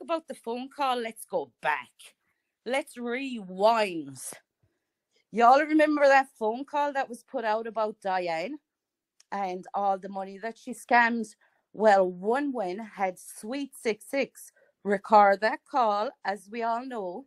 about the phone call, let's go back. Let's rewind. Y'all remember that phone call that was put out about Diane and all the money that she scammed? Well, One Win had ʍțʀɨɛ record that call, as we all know,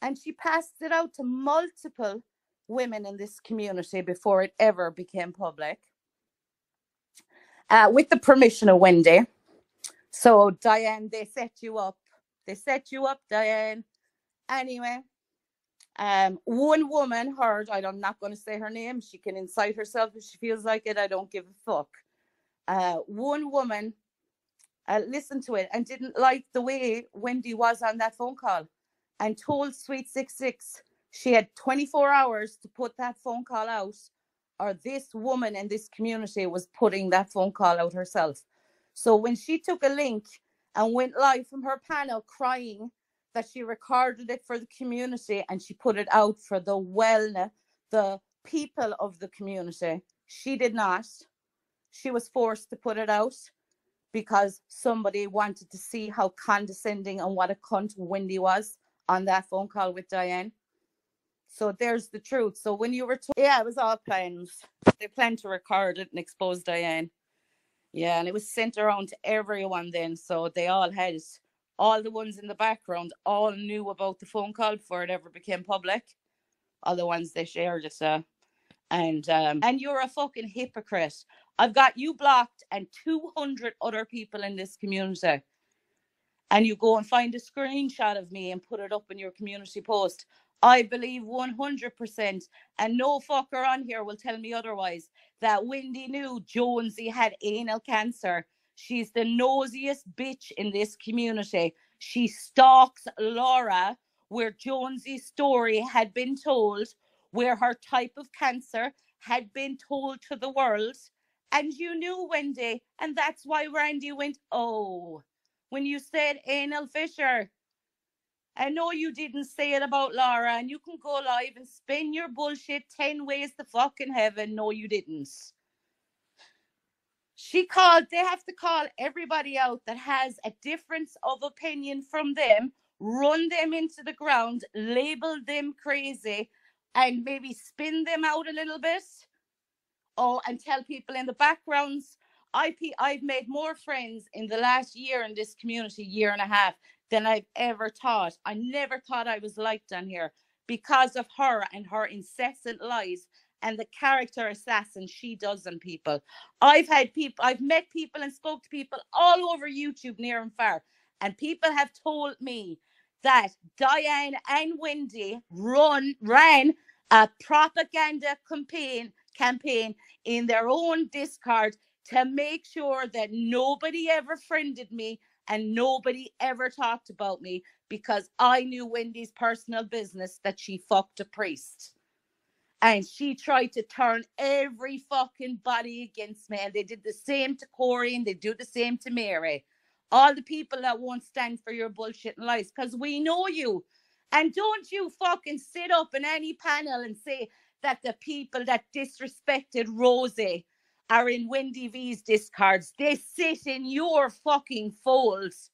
and she passed it out to multiple women in this community before it ever became public, with the permission of Wendy. So, Diane, they set you up. They set you up, Diane. Anyway, one woman heard, I'm not going to say her name. She can incite herself if she feels like it. I don't give a fuck. One woman listened to it and didn't like the way Wendy was on that phone call and told ʍțʀɨɛ she had 24 hours to put that phone call out, or this woman in this community was putting that phone call out herself. So when she took a link and went live from her panel crying that she recorded it for the community and she put it out for the people of the community, she did not. She was forced to put it out because somebody wanted to see how condescending and what a cunt Wendy was on that phone call with Diane. So there's the truth. So when you were yeah, it was all planned. They planned to record it and expose Diane. Yeah, and it was sent around to everyone then. So they all had it. All the ones in the background all knew about the phone call before it ever became public. All the ones they shared it. And you're a fucking hypocrite. I've got you blocked and 200 other people in this community. And you go and find a screenshot of me and put it up in your community post. I believe 100%, and no fucker on here will tell me otherwise, that Wendy knew Jonesy had anal cancer. She's the nosiest bitch in this community. She stalks Laura, where Jonesy's story had been told, where her type of cancer had been told to the world. And you knew, Wendy, and that's why Randy went, oh, when you said anal fissure. I know you didn't say it about Laura, and you can go live and spin your bullshit 10 ways to fucking heaven. No, you didn't. They have to call everybody out that has a difference of opinion from them, run them into the ground, label them crazy, and maybe spin them out a little bit. Oh, and tell people in the backgrounds, I've made more friends in the last year in this community, year and a half, than I've ever thought. I never thought I was liked on here because of her and her incessant lies and the character assassin she does on people. I've met people and spoke to people all over YouTube, near and far, and people have told me that Diane and Wendy ran a propaganda campaign in their own Discord to make sure that nobody ever friended me and nobody ever talked about me, because I knew Wendy's personal business, that she fucked a priest. And she tried to turn every fucking body against me. And they did the same to Corey, and they do the same to Mary. All the people that won't stand for your bullshit and lies, because we know you. And don't you fucking sit up in any panel and say that the people that disrespected Rosie are in Wendy V's discards. They sit in your fucking folds.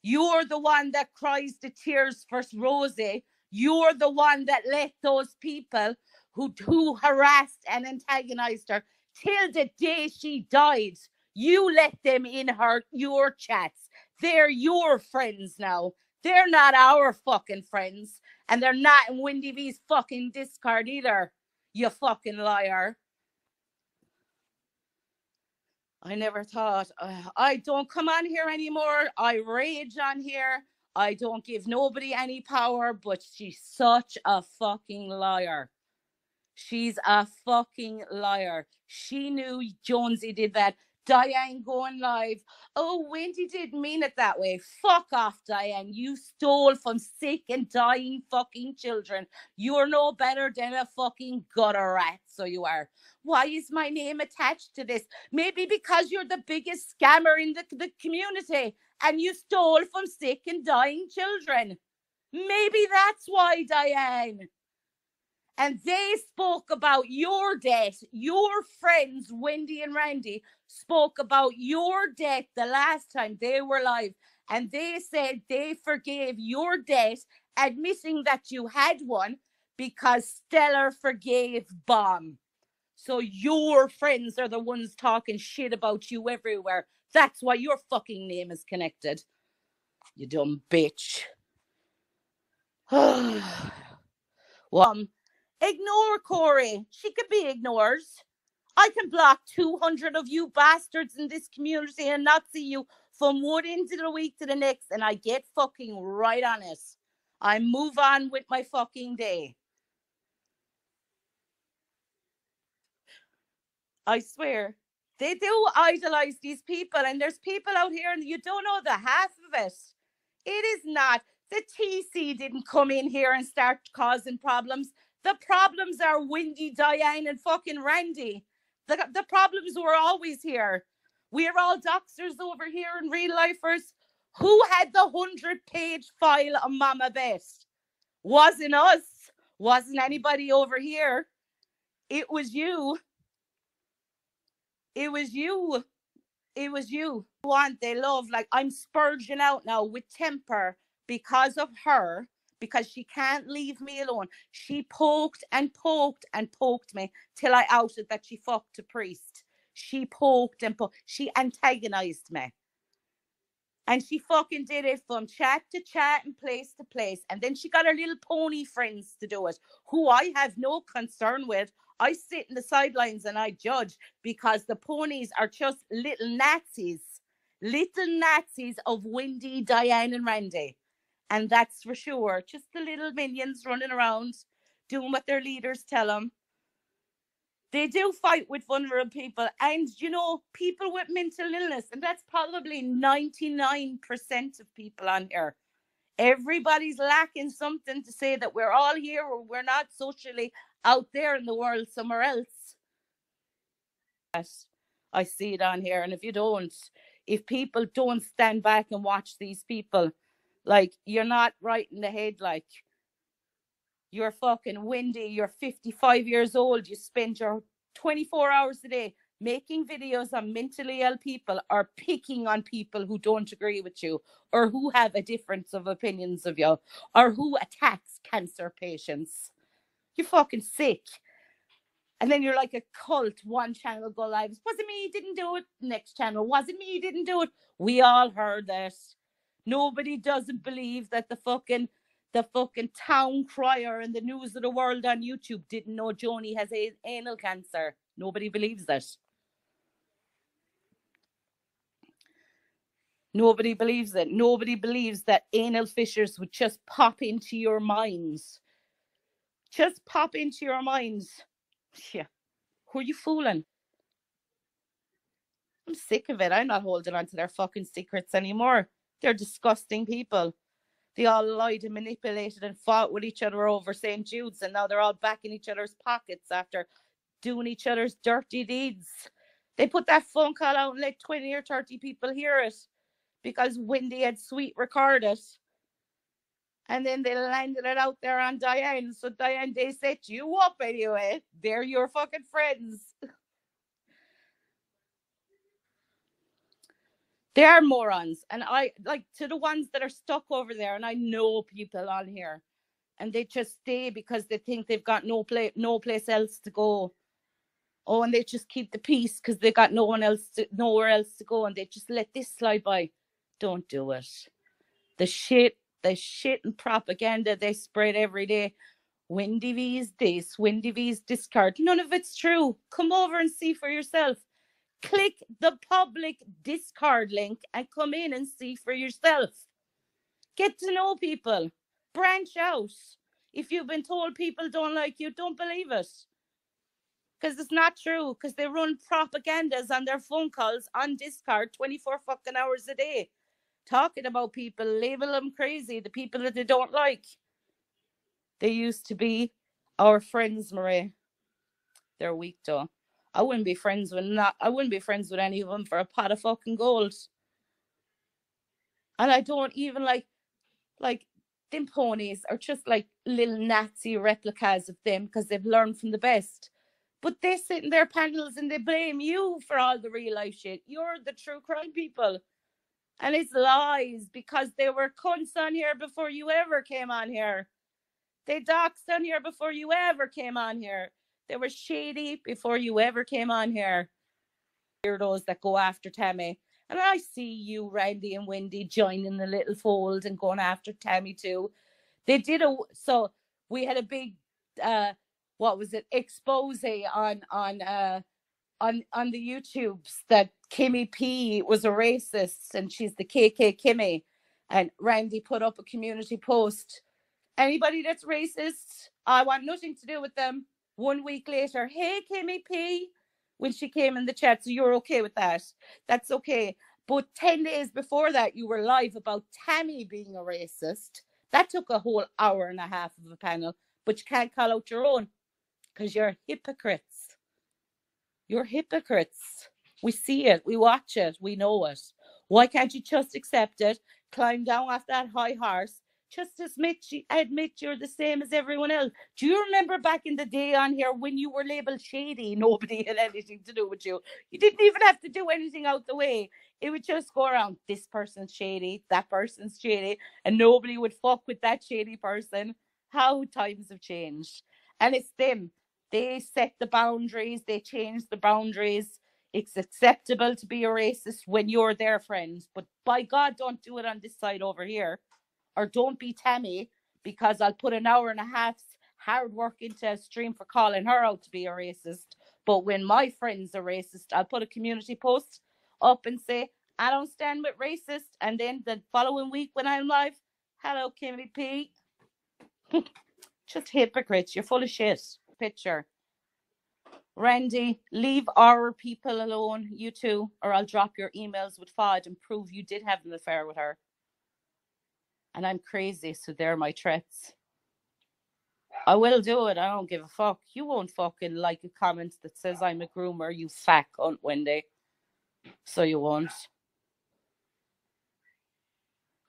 You're the one that cries the tears for Rosie. You're the one that let those people who harassed and antagonized her till the day she died, you let them in your chats. They're your friends now. They're not our fucking friends. And they're not in Wendy V's fucking Discord either. You fucking liar. I never thought, I don't come on here anymore. I rage on here. I don't give nobody any power, but she's such a fucking liar. She's a fucking liar. She knew Jonesy did that. Diane going live. Oh, Wendy didn't mean it that way. Fuck off, Diane. You stole from sick and dying fucking children. You're no better than a fucking gutter rat, so you are. Why is my name attached to this? Maybe because you're the biggest scammer in the community and you stole from sick and dying children. Maybe that's why, Diane. And they spoke about your death. Your friends, Wendy and Randy, spoke about your death the last time they were live. and they said they forgave your debt, admitting that you had one, because Stellar forgave Bomb. So your friends are the ones talking shit about you everywhere. That's why your fucking name is connected. You dumb bitch. Ignore Corey. She could be ignored. I can block 200 of you bastards in this community and not see you from one end of the week to the next, and I get fucking right on it. I move on with my fucking day. I swear. They do idolize these people, and there's people out here and you don't know the half of it. It is not. The TC didn't come in here and start causing problems. The problems are Windy, Diane, and fucking Randy. The problems were always here. We're all doxers over here and real lifers. Who had the 100-page file on Mama Best? Wasn't us. Wasn't anybody over here. It was you. It was you. It was you. They love, like, I'm spurging out now with temper because of her, because she can't leave me alone. She poked and poked and poked me till I outed that she fucked a priest. She poked and poked. She antagonized me. And she fucking did it from chat to chat and place to place. And then she got her little pony friends to do it, who I have no concern with. I sit in the sidelines and I judge, because the ponies are just little Nazis of Windy, Diane, and Randy. And that's for sure. Just the little minions running around doing what their leaders tell them. They do fight with vulnerable people, and, you know, people with mental illness, and that's probably 99% of people on here. Everybody's lacking something to say that we're all here or we're not socially out there in the world somewhere else. I see it on here, and if people don't stand back and watch these people, like, you're not right in the head, like, you're fucking Windy, you're 55 years old, you spend your 24 hours a day making videos on mentally ill people, or picking on people who don't agree with you, or who have a difference of opinions of you, or who attacks cancer patients. You're fucking sick. And then you're like a cult. One channel go live. Wasn't me, didn't do it. Next channel. Wasn't me, didn't do it. We all heard that. Nobody doesn't believe that the fucking town crier and the news of the world on YouTube didn't know Joni has anal cancer. Nobody believes that. Nobody believes it. Nobody believes that anal fissures would just pop into your minds. Just pop into your minds. Yeah. Who are you fooling? I'm sick of it. I'm not holding on to their fucking secrets anymore. They're disgusting people. They all lied and manipulated and fought with each other over St. Jude's, and now they're all back in each other's pockets after doing each other's dirty deeds. They put that phone call out and let 20 or 30 people hear it because Wendy had sweet recorded. And then they landed it out there on Diane. So Diane, they set you up anyway. They're your fucking friends. They are morons. And I, like, to the ones that are stuck over there, and I know people on here, and they just stay because they think they've got no place else to go. Oh, and they just keep the peace because they got nowhere else to go, and they just let this slide by. Don't do it. The shit and propaganda they spread every day. Wendy V's this, Wendy V's discard. None of it's true. Come over and see for yourself. Click the public Discord link and come in and see for yourself. Get to know people. Branch out. If you've been told people don't like you, don't believe it. Because it's not true. Because they run propagandas on their phone calls on Discord 24 fucking hours a day. Talking about people, label them crazy, the people that they don't like. They used to be our friends, Marie. They're weak though. I wouldn't be friends with any of them for a pot of fucking gold. And I don't even like them ponies are just like little Nazi replicas of them because they've learned from the best. But they sit in their panels and they blame you for all the real life shit. You're the true crime people. And it's lies, because they were cunts on here before you ever came on here. They doxed on here before you ever came on here. They were shady before you ever came on here. Weirdos that go after Tammy. And I see you, Randy and Wendy, joining the little fold and going after Tammy too. They did so we had a big what was it, expose on the YouTubes that Kimmy P was a racist and she's the KK Kimmy. And Randy put up a community post. Anybody that's racist, I want nothing to do with them. 1 week later, hey Kimmy P, when she came in the chat, so you're okay with that? That's okay. But 10 days before that, you were live about Tammy being a racist. That took a whole hour and a half of a panel, but you can't call out your own because you're hypocrites. You're hypocrites. We see it, we watch it, we know it. Why can't you just accept it, climb down off that high horse, just admit you're the same as everyone else? Do you remember back in the day on here when you were labeled shady, nobody had anything to do with you? You didn't even have to do anything out the way. It would just go around, this person's shady, that person's shady, and nobody would fuck with that shady person. How times have changed. And it's them. They set the boundaries. They change the boundaries. It's acceptable to be a racist when you're their friend. But by God, don't do it on this side over here. Or don't be Tammy, because I'll put an hour and a half's hard work into a stream for calling her out to be a racist. But when my friend's a racist, I'll put a community post up and say, I don't stand with racist. And then the following week when I'm live, hello, Kimmy P. Just hypocrites. You're full of shit. Picture. Randy, leave our people alone, you two, or I'll drop your emails with FOD and prove you did have an affair with her. And I'm crazy, so they're my threats. I will do it. I don't give a fuck. You won't fucking like a comment that says I'm a groomer, you fat cunt, Wendy. So you won't.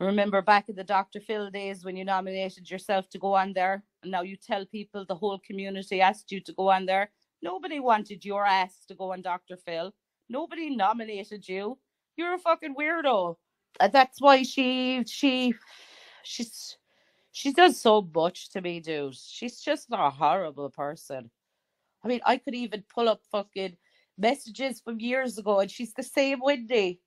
Remember back in the Dr. Phil days when you nominated yourself to go on there, and now you tell people the whole community asked you to go on there? Nobody wanted your ass to go on Dr. Phil. Nobody nominated you. You're a fucking weirdo. That's why she does so much to me, dude. She's just a horrible person. I mean, I could even pull up fucking messages from years ago, and she's the same Wendy.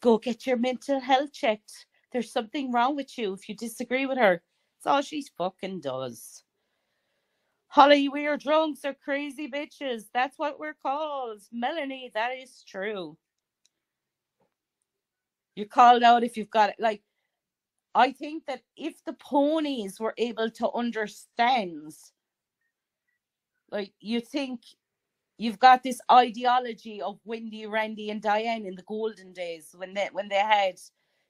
Go get your mental health checked. There's something wrong with you if you disagree with her. That's all she fucking does. Holly, we are drunks or crazy bitches. That's what we're called. Melanie, that is true. You're called out if you've got it. Like, I think that if the ponies were able to understand, like, you think you've got this ideology of Wendy, Randy, and Diane in the golden days when they had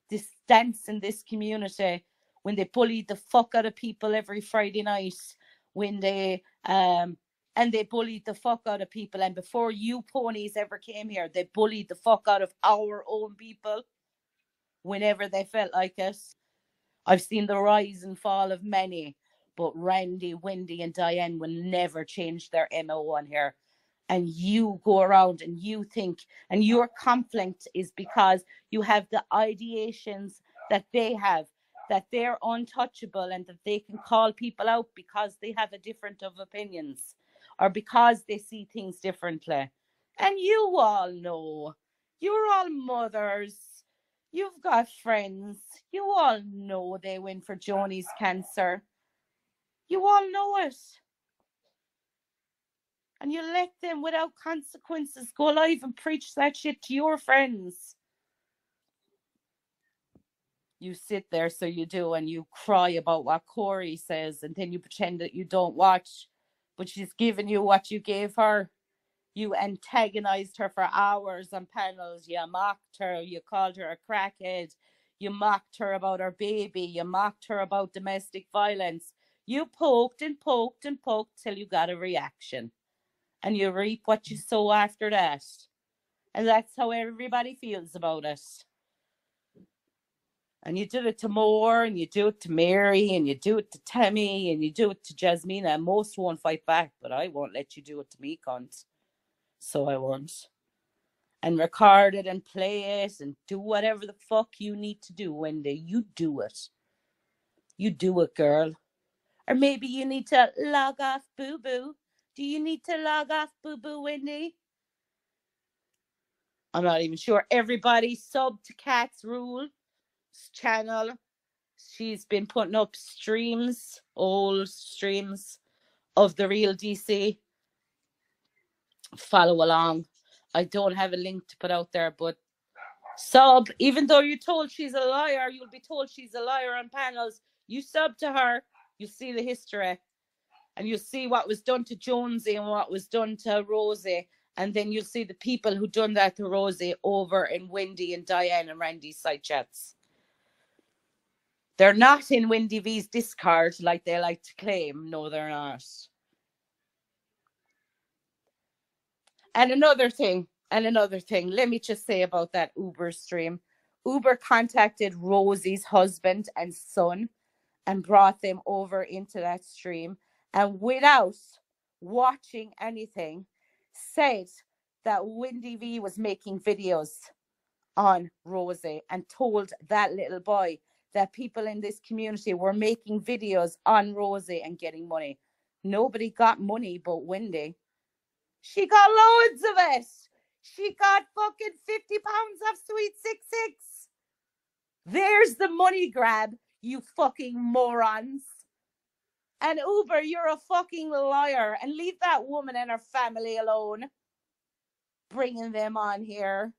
this dance in this community, when they bullied the fuck out of people every Friday night, when they and they bullied the fuck out of people, and before you ponies ever came here, they bullied the fuck out of our own people whenever they felt like it. I've seen the rise and fall of many, but Randy, Wendy, and Diane will never change their MO on here. And you go around and you think, and your conflict is because you have the ideations that they have, that they're untouchable and that they can call people out because they have a different of opinions or because they see things differently. And you all know, you're all mothers, you've got friends, you all know they went for Joni's cancer. You all know it. And you let them, without consequences, go live and preach that shit to your friends. You sit there, so you do, and you cry about what Corey says, and then you pretend that you don't watch, but she's given you what you gave her. You antagonized her for hours on panels. You mocked her. You called her a crackhead. You mocked her about her baby. You mocked her about domestic violence. You poked and poked and poked till you got a reaction. And you reap what you sow after that. And that's how everybody feels about it. And you do it to Moore, and you do it to Mary, and you do it to Tammy, and you do it to Jasmina. And most won't fight back, but I won't let you do it to me, cunt. So I won't. and record it and play it and do whatever the fuck you need to do, Wendy. You do it. You do it, girl. Or maybe you need to log off, boo-boo. Do you need to log off, boo-boo, Wendy? I'm not even sure. Everybody sub to Cat's Rule's channel. She's been putting up streams, old streams of the real DC. Follow along. I don't have a link to put out there, but sub. Even though you're told she's a liar, you'll be told she's a liar on panels. You sub to her, you see the history. And you'll see what was done to Jonesy and what was done to Rosie. And then you'll see the people who done that to Rosie over in Wendy and Diane and Randy's side chats. They're not in Wendy V's Discord like they like to claim. No, they're not. And another thing, let me just say about that Uber stream. Uber contacted Rosie's husband and son and brought them over into that stream. And without watching anything, said that Wendy V was making videos on Rosie and told that little boy that people in this community were making videos on Rosie and getting money. Nobody got money but Wendy. She got loads of it. She got fucking 50 pounds of sweet 66. There's the money grab, you fucking morons. And Uber, you're a fucking liar. And leave that woman and her family alone. Bringing them on here.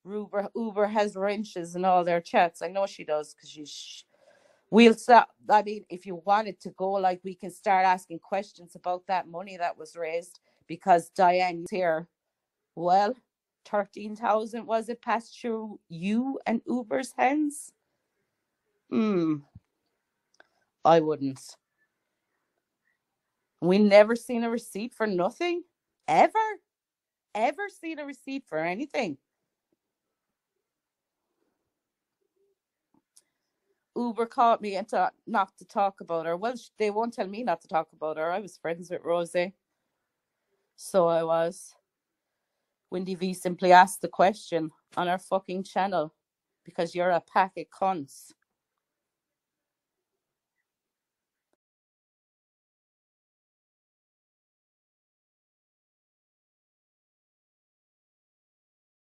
Uber has wrenches in all their chats. I know she does because we'll stop. I mean, if you wanted to go, like, we can start asking questions about that money that was raised because Diane's here. Well, 13,000 was it passed through you and Uber's hands? I wouldn't. We never seen a receipt for nothing. Ever seen a receipt for anything. Uber caught me and not to talk about her. Well, they won't tell me not to talk about her. I was friends with Rosie. So I was. Wendy V simply asked the question on our fucking channel because you're a pack of cunts.